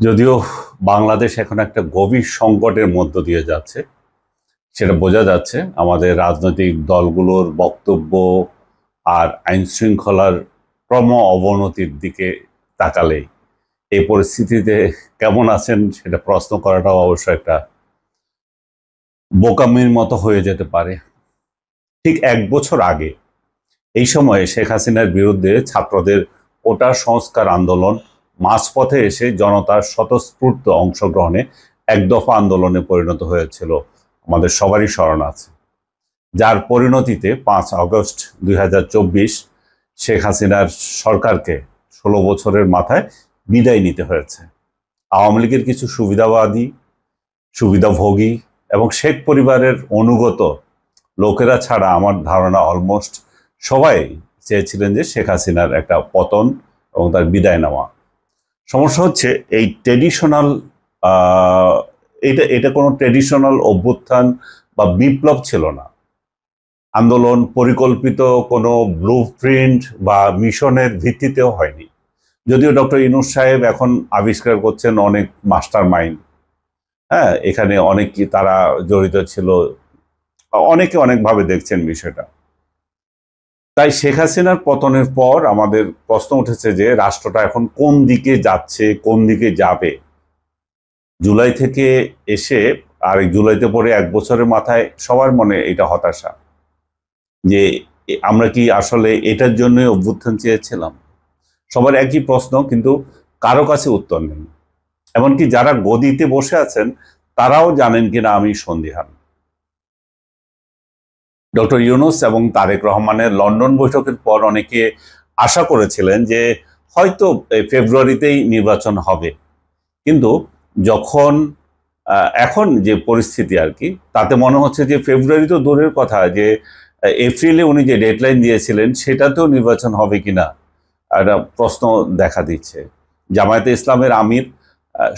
যদিও বাংলাদেশ এখন একটা গভীর সংকটের মধ্য দিয়ে যাচ্ছে, সেটা বোঝা যাচ্ছে আমাদের রাজনৈতিক দলগুলোর বক্তব্য আর আইন শৃঙ্খলার ক্রম অবনতির দিকে তাকালেই। এই পরিস্থিতিতে কেমন আছেন সেটা প্রশ্ন করাটাও অবশ্য একটা বোকামির মতো হয়ে যেতে পারে। ঠিক 1 বছর আগে এই সময়ে শেখ হাসিনার বিরুদ্ধে ছাত্রদের কোটা সংস্কার আন্দোলন মাঝপথে এসে জনতার স্বতঃস্ফূর্ত অংশগ্রহণে এক দফা আন্দোলনে পরিণত হয়েছিল, আমাদের সবারই স্মরণ আছে। যার পরিণতিতে 5 আগস্ট 2024 শেখ হাসিনার সরকারকে 16 বছরের মাথায় বিদায় নিতে হয়েছে। আওয়ামী লীগের কিছু সুবিধাভোগী এবং শেখ পরিবারের অনুগত লোকেরা ছাড়া আমার ধারণা অলমোস্ট সবাই চেয়েছিলেন যে শেখ হাসিনার একটা পতন এবং তার বিদায় নেওয়া। সমস্যা হচ্ছে এই ট্রেডিশনাল এটা এটা কোনো ট্রেডিশনাল অভ্যুত্থান বা বিপ্লব ছিল না। আন্দোলন পরিকল্পিত কোনো ব্লুপ্রিন্ট বা মিশনের ভিত্তিতেও হয়নি। যদিও ডক্টর ইউনূস সাহেব এখন আবিষ্কার করছেন অনেক মাস্টার মাইন্ড, হ্যাঁ, এখানে অনেক কি তারা জড়িত ছিল, অনেকে অনেকভাবে দেখছেন বিষয়টা। তাই শেখ হাসিনার পতনের পর আমাদের প্রশ্ন উঠেছে যে রাষ্ট্রটা এখন কোন দিকে যাচ্ছে, কোন দিকে যাবে। জুলাই থেকে এসে আর জুলাইতে পরে 1 বছরের মাথায় সবার মনে এটা হতাশা যে আমরা কি আসলে এটার জন্য অভ্যুত্থান চেয়েছিলাম। সবার একই প্রশ্ন, কিন্তু কারো কাছে উত্তর নেই। এমনকি যারা গদিতে বসে আছেন তারাও জানেন কিনা আমি সন্দিহান। ডক্টর ইউনূস এবং তারেক রহমানের লন্ডন বৈঠকের পর অনেকে আশা করেছিলেন যে হয়তো ফেব্রুয়ারিতেই নির্বাচন হবে, কিন্তু যখন এখন যে পরিস্থিতি আর কি, তাতে মনে হচ্ছে যে ফেব্রুয়ারি তো দূরের কথা, যে এপ্রিলে উনি যে ডেডলাইন দিয়েছিলেন সেটাতেও নির্বাচন হবে কিনা একটা প্রশ্ন দেখা দিচ্ছে। জামায়াতে ইসলামের আমির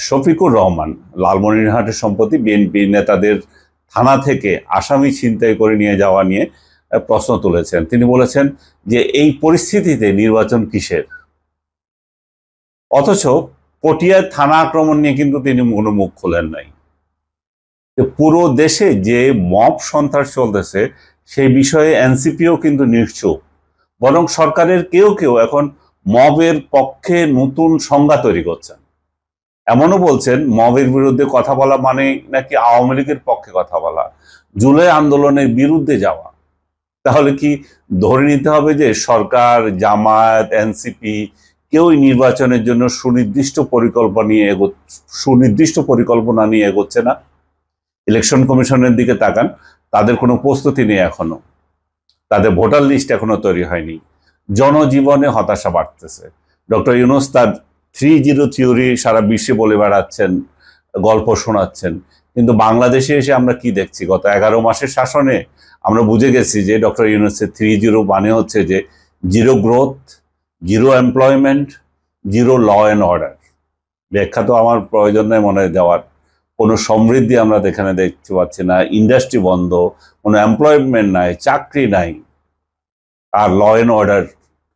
শফিকুর রহমান লালমনিরহাটের সম্প্রতি বিএনপি নেতাদের থানা থেকে আসামি ছিনতাই করে নিয়ে যাওয়া নিয়ে প্রশ্ন তুলেছেন। তিনি বলেছেন যে এই পরিস্থিতিতে নির্বাচন কিসের, অথচ পটিয়ার থানা আক্রমণ নিয়ে কিন্তু তিনি কোনো মুখ খোলেন নাই। পুরো দেশে যে মব সন্ত্রাস চলতেছে সেই বিষয়ে এনসিপিও কিন্তু নিশ্চুপ, বরং সরকারের কেউ কেউ এখন মবের পক্ষে নতুন সংজ্ঞা তৈরি করছেন। এমনও বলছেন মবের বিরুদ্ধে কথা বলা মানে নাকি আওয়ামী লীগের পক্ষে কথা বলা, জুলাই আন্দোলনের বিরুদ্ধে যাওয়া। তাহলে কি ধরে নিতে হবে যে সরকার, জামায়াত, এনসিপি কেউই নির্বাচনের জন্য সুনির্দিষ্ট পরিকল্পনা নিয়ে এগোচ্ছে না? ইলেকশন কমিশনের দিকে তাকান, তাদের কোনো প্রস্তুতি নেই এখনো, তাদের ভোটার লিস্ট এখনো তৈরি হয়নি। জনজীবনে হতাশা বাড়তেছে। ডক্টর ইউনূস তার 3-0 থিওরি সারা বিশ্বে বলে বেড়াচ্ছেন, গল্প শোনাচ্ছেন, কিন্তু বাংলাদেশে এসে আমরা কি দেখছি? গত 11 মাসের শাসনে আমরা বুঝে গেছি যে ডক্টর ইউনূসের 3-0 মানে হচ্ছে যে zero growth, zero employment, zero law and order. ব্যাখ্যা তো আমার প্রয়োজন নেই মনে দেওয়ার। কোনো সমৃদ্ধি আমরা এখানে দেখতে পাচ্ছি না, ইন্ডাস্ট্রি বন্ধ, কোনো এমপ্লয়মেন্ট নাই, চাকরি নাই, আর ল অ্যান্ড অর্ডার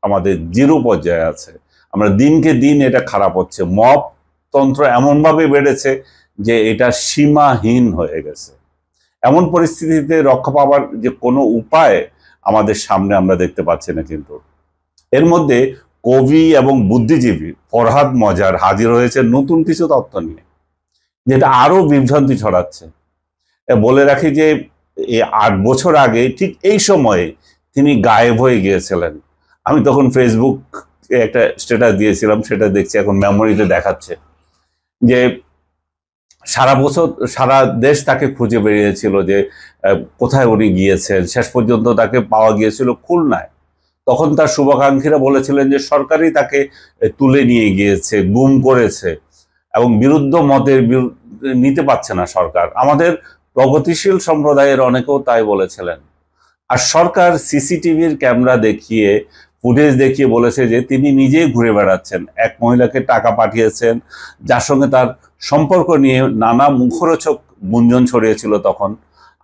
আমাদের জিরো পর্যায়ে আছে। আমরা দিনকে দিন এটা খারাপ হচ্ছে। মব তন্ত্র এমনভাবে বেড়েছে যে এটা সীমাহীন হয়ে গেছে। এমন পরিস্থিতিতে রক্ষা পাওয়ার যে কোনো উপায় আমাদের সামনে আমরা দেখতে পাচ্ছি না। কিন্তু এর মধ্যে কবি এবং বুদ্ধিজীবী ফরহাদ মজার হাজির হয়েছে নতুন কিছু তথ্য নিয়ে, যেটা আরো বিভ্রান্তি ছড়াচ্ছে। বলে রাখি যে এই 8 বছর আগে ঠিক এই সময়ে তিনি গায়েব হয়ে গিয়েছিলেন। আমি তখন ফেসবুক একটা স্ট্যাটাস দিয়েছিলাম, সেটা দেখছি এখন মেমোরিতে দেখাচ্ছে যে সারা বছর সারা দেশ তাকে খুঁজে বেরিয়েছিল যে কোথায় উনি গিয়েছেন। শেষ পর্যন্ত তাকে পাওয়া গিয়েছিল খুলনায়। তখন তার শুভাকাঙ্ক্ষীরা বলেছিলেন যে সরকারই তাকে তুলে নিয়ে গিয়েছে, গুম করেছে, এবং বিরুদ্ধ মতের নিতে পারছে না সরকার। আমাদের প্রগতিশীল সম্প্রদায়ের অনেকেও তাই বলেছিলেন। আর সরকার সিসিটিভির ক্যামেরা দেখিয়ে, ফুটেজ দেখিয়ে বলেছে যে তিনি নিজেই ঘুরে বেড়াচ্ছেন, এক মহিলাকে টাকা পাঠিয়েছেন, যার সঙ্গে তার সম্পর্ক নিয়ে নানা মুখরোচক গুঞ্জন ছড়িয়েছিল। তখন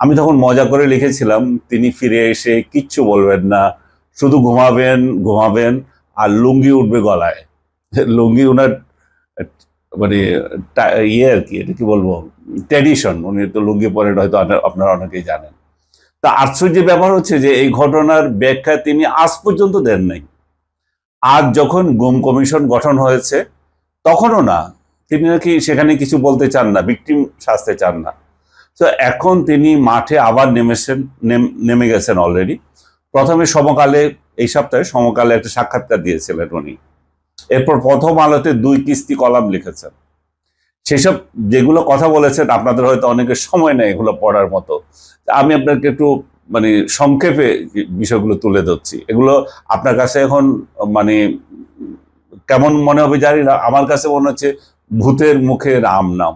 আমি মজা করে লিখেছিলাম, তিনি ফিরে এসে কিচ্ছু বলবেন না, শুধু ঘুমাবেন ঘুমাবেন আর লুঙ্গি উঠবে গলায়। লুঙ্গি ওনার মানে ইয়ে আর কি, এটা কি বলবো, ট্র্যাডিশন। উনি তো লুঙ্গি পরেন, হয়তো আপনারা অনেকেই জানেন। তা আশ্চর্যের ব্যাপার হচ্ছে যে এই ঘটনার ব্যাখ্যা তিনি আজ পর্যন্ত দেন নাই। আজ যখন গুম কমিশন গঠন হয়েছে তখনও না, তিনি নাকি সেখানে কিছু বলতে চান না, ভিকটিম সাজতে চান না। তো এখন তিনি মাঠে আবার নেমে গেছেন অলরেডি। প্রথমে সমকালে, এই সপ্তাহে সমকালে একটা সাক্ষাৎকার দিয়েছিলেন উনি। এরপর প্রথম আলোতে 2 কিস্তি কলাম লিখেছেন। সেসব যেগুলো কথা বলেছেন আপনাদের হয়তো অনেকের সময় নেই এগুলো পড়ার মতো। আমি আপনাকে একটু মানে সংক্ষেপে বিষয়গুলো তুলে ধরছি। এগুলো আপনার কাছে এখন মানে কেমন মনে হবে জানি না, আমার কাছে মনে হচ্ছে ভূতের মুখে রাম নাম।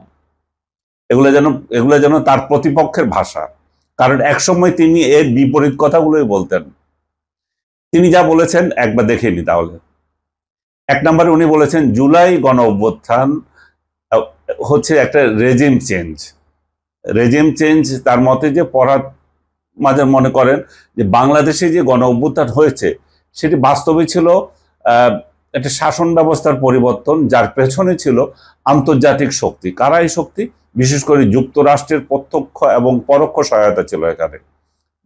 এগুলো যেন তার প্রতিপক্ষের ভাষা। কারণ একসময় তিনি এর বিপরীত কথাগুলোই বলতেন। তিনি যা বলেছেন একবার দেখে নি তাহলে। 1 নম্বরে উনি বলেছেন জুলাই গণ অভ্যুত্থান হচ্ছে একটা রেজিম চেঞ্জ। তার মতে যে পড়ার মাঝে মনে করেন যে বাংলাদেশে যে গণ অভ্যুত্থান হয়েছে সেটি বাস্তবে ছিল একটা শাসন ব্যবস্থার পরিবর্তন, যার পেছনে ছিল আন্তর্জাতিক শক্তি। কারা এই শক্তি? বিশেষ করে যুক্তরাষ্ট্রের প্রত্যক্ষ এবং পরোক্ষ সহায়তা ছিল এখানে।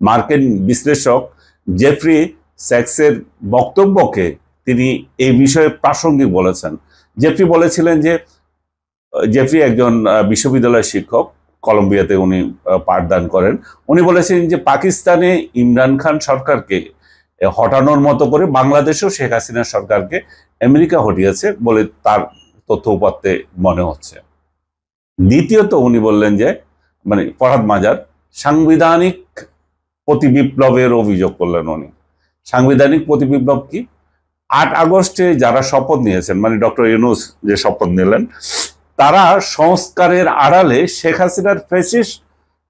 মার্কিন বিশ্লেষক জেফ্রি স্যাক্সের বক্তব্যকে তিনি এই বিষয়ে প্রাসঙ্গিক বলেছেন। জেফ্রি একজন বিশ্ববিদ্যালয়ের শিক্ষক, কলম্বিয়াতে উনি পাঠদান করেন। উনি বলেছেন যে পাকিস্তানে ইমরান খান সরকারকে হটানোর মতো করে বাংলাদেশেও শেখ হাসিনা সরকারকে আমেরিকা হটিয়েছে বলে তার তথ্য উপাত্তে মনে হচ্ছে। দ্বিতীয়ত উনি বললেন যে মানে ফরহাদ মাজার সাংবিধানিক প্রতিবিপ্লবের অভিযোগ করলেন উনি। সাংবিধানিক প্রতিবিপ্লব কি? 8 আগস্টে যারা শপথ নিয়েছেন, মানে ডক্টর ইউনূস যে শপথ নিলেন, তারা সংস্কারের আড়ালে শেখ হাসিনার ফ্যাসিস্ট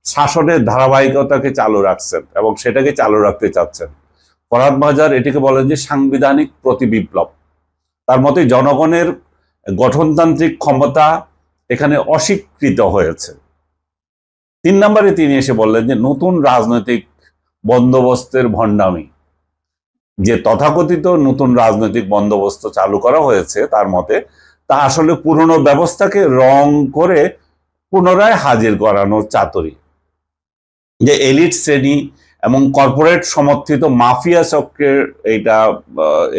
শাসনের ধারাবাহিকতাকে চালু রাখছেন এবং সেটাকে চালু রাখতে চাচ্ছেন। ফরহাদ মাজার এটিকে বলেন যে সাংবিধানিক প্রতিবিপ্লব। তার মতে জনগণের গঠনতান্ত্রিক ক্ষমতা এখানে অস্বীকৃত হয়েছে। 3 নম্বরে তিনি এসে বললেন যে নতুন রাজনৈতিক বন্দোবস্তের ভণ্ডামি। যে তথাকথিত নতুন রাজনৈতিক বন্দোবস্ত চালু করা হয়েছে তার মতে তা আসলে পুরনো ব্যবস্থাকে রং করে পুনরায় হাজির করানোর চাতুরি। যে এলিট শ্রেণী এবং কর্পোরেট সমর্থিত মাফিয়া চক্রের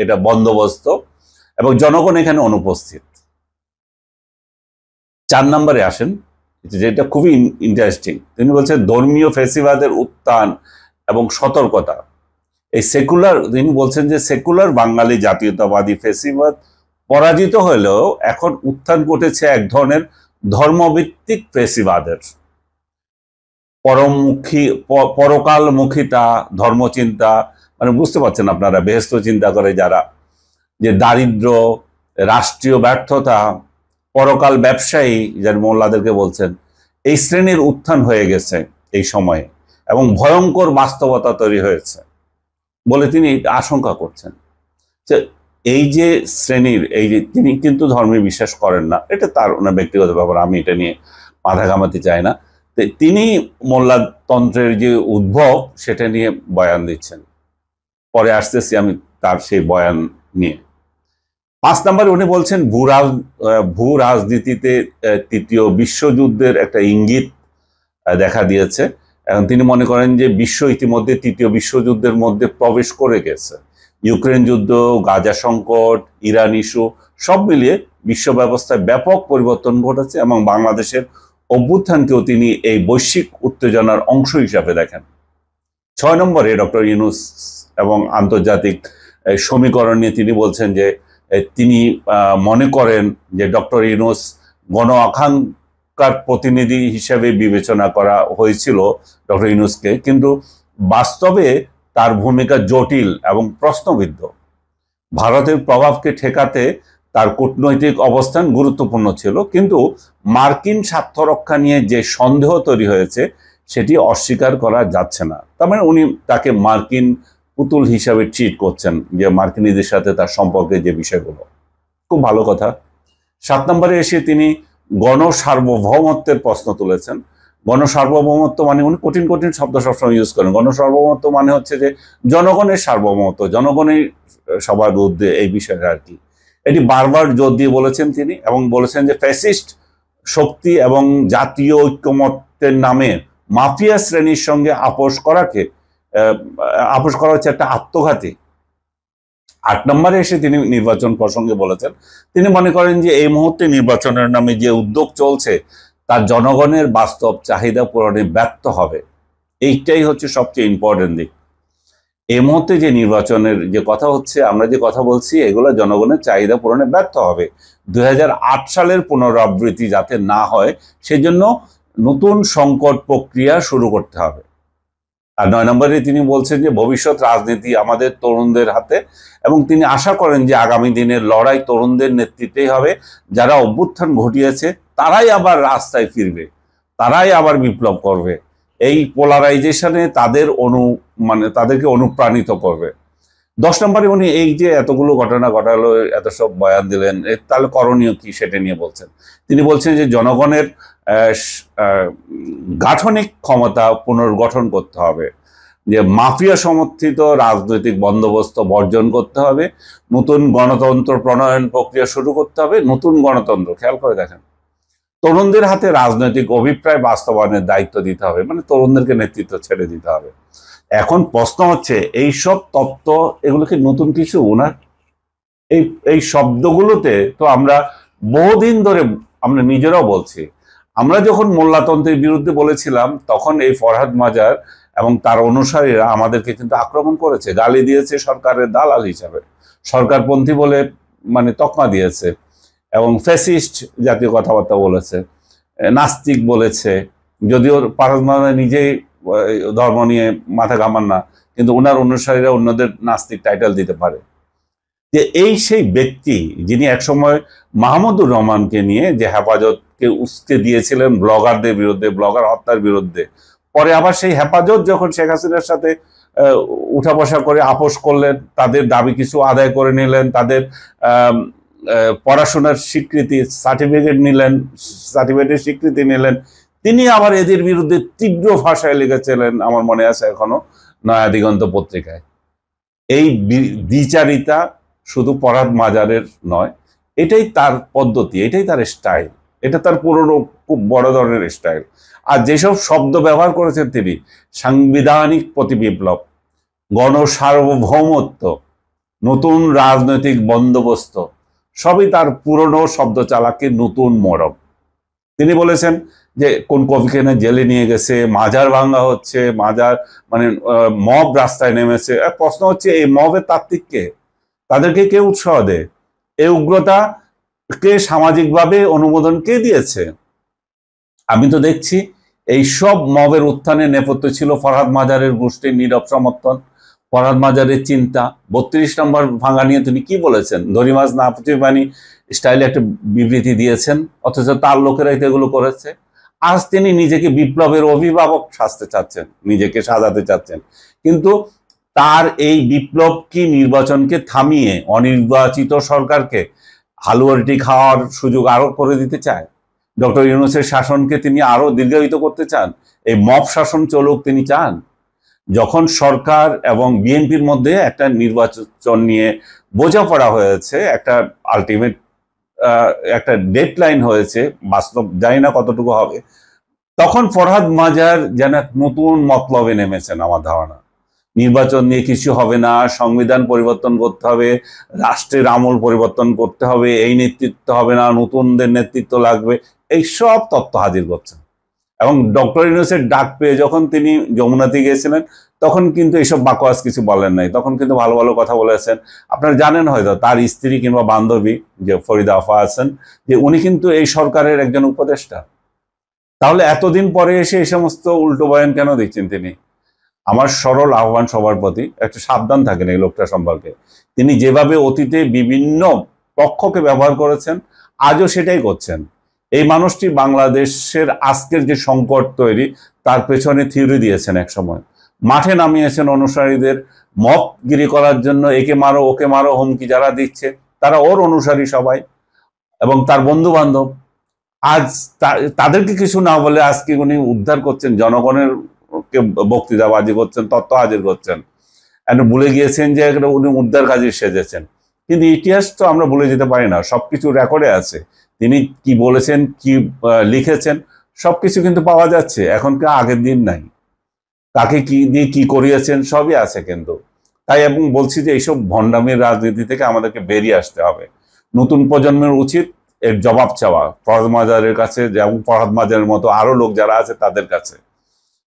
এটা বন্দোবস্ত এবং জনগণ এখানে অনুপস্থিত। 4 নম্বরে আসেন, যেটা খুবই ইন্টারেস্টিং। তিনি বলছেন ধর্মীয় ফ্যাসিবাদের উত্থান এবং সতর্কতা। তিনি বলছেন যে সেকুলার বাঙালি জাতীয়তাবাদী ফ্যাসিবাদ পরাজিত হলেও এখন উত্থান ঘটেছে এক ধরনের ধর্মভিত্তিক ফ্যাসিবাদের। পরকালমুখিতা, ধর্মচিন্তা, মানে বুঝতে পারছেন আপনারা, বেহেশত চিন্তা করে যারা, যে দারিদ্র, রাষ্ট্রীয় ব্যর্থতা, পরকাল ব্যবসায়ী যার মোল্লাদেরকে বলছেন, এই শ্রেণীর উত্থান হয়ে গেছে এই সময়ে এবং ভয়ঙ্কর বাস্তবতা তৈরি হয়েছে বলে তিনি আশঙ্কা করছেন। এই যে শ্রেণীর, তিনি কিন্তু ধর্মে বিশ্বাস করেন না, এটা তার ওনার ব্যক্তিগত ব্যাপার, আমি এটা নিয়ে মাথা ঘামাতে চাই না। তিনি মোল্লাতন্ত্রের যে উদ্ভব সেটা নিয়ে বয়ান দিচ্ছেন। পরে আসতেছি আমি তার সেই বয়ান নিয়ে। 5 নম্বরে উনি বলছেন ভূ রাজনীতিতে 3য় বিশ্বযুদ্ধের একটা ইঙ্গিত দেখা দিয়েছে। এখন তিনি মনে করেন যে বিশ্ব ইতিমধ্যে 3য় বিশ্বযুদ্ধের মধ্যে প্রবেশ করে গেছে। ইউক্রেন যুদ্ধ, গাজা সংকট, ইরান ইস্যু সব মিলিয়ে বিশ্ব ব্যবস্থায় ব্যাপক পরিবর্তন ঘটেছে এবং বাংলাদেশের অভ্যুত্থানকেও তিনি এই বৈশ্বিক উত্তেজনার অংশ হিসাবে দেখেন। 6 নম্বরে ডক্টর ইউনূস এবং আন্তর্জাতিক সমীকরণ নিয়ে তিনি বলছেন যে তিনি মনে করেন যে ডক্টর ইউনূস গণ আকাঙ্ক্ষার প্রতিনিধি হিসেবে বিবেচনা করা হয়েছিল ডক্টর ইউনূসকে, কিন্তু বাস্তবে তার ভূমিকা জটিল এবং প্রশ্নবিদ্ধ। ভারতের প্রভাবকে ঠেকাতে তার কূটনৈতিক অবস্থান গুরুত্বপূর্ণ ছিল, কিন্তু মার্কিন স্বার্থ রক্ষা নিয়ে যে সন্দেহ তৈরি হয়েছে সেটি অস্বীকার করা যাচ্ছে না। তার মানে উনি তাকে মার্কিন পুতুল হিসাবে ট্রিট করছেন, যে মার্কিনীদের সাথে তার সম্পর্কে যে বিষয়গুলো। খুব ভালো কথা। 7 নম্বরে এসে তিনি গণসার্বভৌমত্বের প্রশ্ন তুলেছেন। গণসার্বভৌমত্ব মানে উনি কঠিন কঠিন শব্দ সবসময় ইউজ করেন। গণসার্বভৌমত্ব মানে হচ্ছে যে জনগণের সার্বভৌমত্ব, জনগণের সবার ঊর্ধ্বে এই বিষয়টা আর কি। এটি বারবার জোর দিয়ে বলেছেন তিনি, এবং বলেছেন যে ফ্যাসিস্ট শক্তি এবং জাতীয় ঐক্যমত্যের নামে মাফিয়া শ্রেণীর সঙ্গে আপোষ করা হচ্ছে একটা আত্মঘাতী। 8 নম্বরে এসে তিনি নির্বাচন প্রসঙ্গে বলেছেন, তিনি মনে করেন যে এই মুহূর্তে নির্বাচনের নামে যে উদ্যোগ চলছে তার জনগণের বাস্তব চাহিদা পূরণে ব্যর্থ হবে। এইটাই হচ্ছে সবচেয়ে ইম্পর্টেন্ট দিক। এই মুহূর্তে যে নির্বাচনের যে কথা হচ্ছে, আমরা যে কথা বলছি, এগুলো জনগণের চাহিদা পূরণে ব্যর্থ হবে। 2008 সালের পুনরাবৃত্তি যাতে না হয় সেজন্য নতুন সংকট প্রক্রিয়া শুরু করতে হবে। আর 9 নম্বরে তিনি বলছেন যে ভবিষ্যৎ রাজনীতি আমাদের তরুণদের হাতে, এবং তিনি আশা করেন যে আগামী দিনের লড়াই তরুণদের নেতৃত্বেই হবে। যারা অভ্যুত্থান ঘটিয়েছে তারাই আবার রাস্তায় ফিরবে, তারাই আবার বিপ্লব করবে। এই পোলারাইজেশনে তাদেরকে অনুপ্রাণিত করবে। 10 নম্বরে উনি এই যে এতগুলো ঘটনা ঘটালো, এত সব বয়ান দিলেন, তাহলে করণীয় কি সেটা নিয়ে বলছেন। তিনি বলছেন যে জনগণের গাঠনিক ক্ষমতা পুনর্গঠন করতে হবে, যে মাফিয়া সমর্থিত রাজনৈতিক বন্দোবস্ত বর্জন করতে হবে, নতুন গণতন্ত্র প্রণয়ন প্রক্রিয়া শুরু করতে হবে। নতুন গণতন্ত্র, খেয়াল করে দেখেন, তরুণদের হাতে রাজনৈতিক অভিপ্রায় বাস্তবায়নের দায়িত্ব দিতে হবে, মানে তরুণদেরকে নেতৃত্ব ছেড়ে দিতে হবে। এখন প্রশ্ন হচ্ছে, এই সব তত্ত্ব এগুলো কি নতুন কিছু? ওনার এই শব্দগুলোতে তো আমরা বহুদিন ধরে আমরা নিজেরাও বলছি। আমরা যখন মোল্লাতন্ত্রের বিরুদ্ধে বলেছিলাম তখন এই ফরহাদ মাজার এবং তার অনুসারীরা আমাদেরকে কিন্তু আক্রমণ করেছে, গালি দিয়েছে, সরকারের দালাল হিসাবে সরকারপন্থী বলে তকমা দিয়েছে, এবং ফ্যাসিস্ট জাতীয় কথাবার্তা বলেছে, নাস্তিক বলেছে। যদিও ফরহাদ মাজার নিজেই ধর্ম নিয়ে মাথা ঘামান না, কিন্তু ওনার অনুসারীরা অন্যদের নাস্তিক টাইটেল দিতে পারে। যে এই সেই ব্যক্তি যিনি একসময় মাহমুদুর রহমানকে নিয়ে যে হেফাজতকে উস্কে দিয়েছিলেন ব্লগারদের বিরুদ্ধে, ব্লগার হত্যার বিরুদ্ধে, পরে আবার সেই হেফাজত যখন শেখ হাসিনার সাথে উঠা বসা করে আপোষ করলেন, তাদের দাবি কিছু আদায় করে নিলেন, তাদের পড়াশোনার সার্টিফিকেটের স্বীকৃতি নিলেন, তিনি আবার এদের বিরুদ্ধে তীব্র ভাষায় লিখেছিলেন, আমার মনে আছে এখনো, নয়া দিগন্ত পত্রিকায়। এই দ্বিচারিতা শুধু ফরহাদ মাজারের নয়, এটাই তার পদ্ধতি, এটাই তার স্টাইল, এটা তার পুরনো খুব বড় ধরনের স্টাইল। আর যেসব শব্দ ব্যবহার করেছেন তিনি, সাংবিধানিক প্রতিবিপ্লব, গণসার্বভৌমত্ব, নতুন রাজনৈতিক বন্দোবস্ত, সবই তার পুরনো শব্দ চালাকে নতুন মরম। তিনি বলেছেন যে কোন কবিকে না জেলে নিয়ে গেছে, মাজার ভাঙ্গা হচ্ছে, মব রাস্তায় নেমেছে। প্রশ্ন হচ্ছে, এই মবের তাত্ত্বিক কে? তাদেরকে কে উৎসাহ দেয়? এই উগ্রতা কে সামাজিকভাবে অনুমোদন কে দিয়েছে? আমি তো দেখছি এই সব মবের উত্থানে নেপথ্য ছিল ফরহাদ মাজারের গোষ্ঠীর নীরব সমর্থন, ফরহাদ মাজারের চিন্তা। 32 নম্বর ভাঙা নিয়ে তিনি কি বলেছেন? ধরি মাছ না পুঁটি স্টাইলে একটা বিবৃতি দিয়েছেন, অথচ তার লোকেরাই তো এগুলো করেছে। আজ তিনি নিজেকে বিপ্লবের অভিভাবক নিজেকে সাজাতে চাচ্ছেন, কিন্তু তার এই বিপ্লব কি নির্বাচনকে থামিয়ে অনির্বাচিত সরকারকে হালুয়াটি খাওয়ার সুযোগ আরো করে দিতে চায়? ডক্টর ইউনূসের শাসনকে তিনি আরো দীর্ঘায়িত করতে চান? এই মব শাসন চলুক তিনি চান? যখন সরকার এবং বিএনপির মধ্যে একটা নির্বাচন নিয়ে বোঝাপড়া হয়েছে, একটা আলটিমেট একটা ডেডলাইন হয়েছে, বাস্তব জানি না কতটুকু হবে, তখন ফরহাদ মাজার যেন নতুন মতলবে নেমেছেন। আমার ধারণা নির্বাচন নিয়ে কিছু হবে না, সংবিধান পরিবর্তন করতে হবে, রাষ্ট্রের আমল পরিবর্তন করতে হবে, এই নেতৃত্ব হবে না, নতুনদের নেতৃত্ব লাগবে, এই সব তত্ত্ব হাজির করছেন। এবং ডক্টর ইউনূসের ডাক পেয়ে যখন তিনি যমুনাতে গিয়েছিলেন, তখন কিন্তু এইসব বাকওয়াজ কিছু বলেন নাই, তখন কিন্তু ভালো ভালো কথা বলেছেন। আপনারা জানেন হয়তো তার স্ত্রী কিংবা বান্ধবী যে ফরিদা আফা আছেন, যে উনি কিন্তু এই সরকারের একজন উপদেষ্টা। তাহলে এতদিন পরে এসে এই সমস্ত উল্টো বয়ান কেন দিচ্ছেন তিনি? আমার সরল আহ্বান সবার প্রতি, একটু সাবধান থাকেন এই লোকটা সম্পর্কে। তিনি যেভাবে অতীতে বিভিন্ন পক্ষকে ব্যবহার করেছেন, আজও সেটাই করছেন। এই মানুষটি বাংলাদেশের আজকের যে সংকট তৈরি, তার পেছনে থিওরি দিয়েছেন, এক সময় মাঠে নামিয়েছেন অনুসারীদের মপগিরি করার জন্য। একে মারো ওকে মারো হুমকি যারা দিচ্ছে তারা ওর অনুসারী সবাই, এবং তার বন্ধু বান্ধব। আজ তাদেরকে কিছু না বলে আজকে উনি উদ্ধার করছেন, জনগণের কে বক্তৃতাবাজি করছেন, তত্ত্ব হাজির করছেন। ভুলে গিয়েছেন যে উনি উদ্ধার কাজে সেজেছেন। কিন্তু ইতিহাস তো আমরা ভুলে যেতে পারি না, সবকিছু রেকর্ডে আছে। তিনি কি বলেছেন, কি লিখেছেন, সবকিছু কিন্তু পাওয়া যাচ্ছে। এখনকার আগের দিন নাই, কাকে কি দিয়ে কি করিয়েছেন সবই আছে কিন্তু। তাই এবং বলছি যে এইসব ভণ্ডামির রাজনীতি থেকে আমাদেরকে বেরিয়ে আসতে হবে। নতুন প্রজন্মের উচিত এর জবাব চাওয়া ফরহাদ মাজারের কাছে, যেমন ফরহাদ মাজারের মতো আরো লোক যারা আছে তাদের কাছে।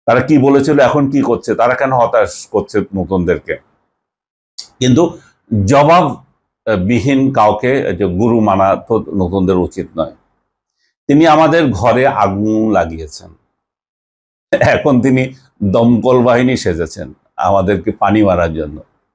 তারা কি বলেছিল, এখন কি করছে, তারা কেন হতাশ করছে নতুনদেরকে। কিন্তু জবাব বিহীন কাউকে যে গুরু মানা তো নতুনদের উচিত নয়। তিনি আমাদের ঘরে আগুন লাগিয়েছেন, এখন তিনি দমকল বাহিনী সেজেছেন আমাদেরকে পানি মারার জন্য।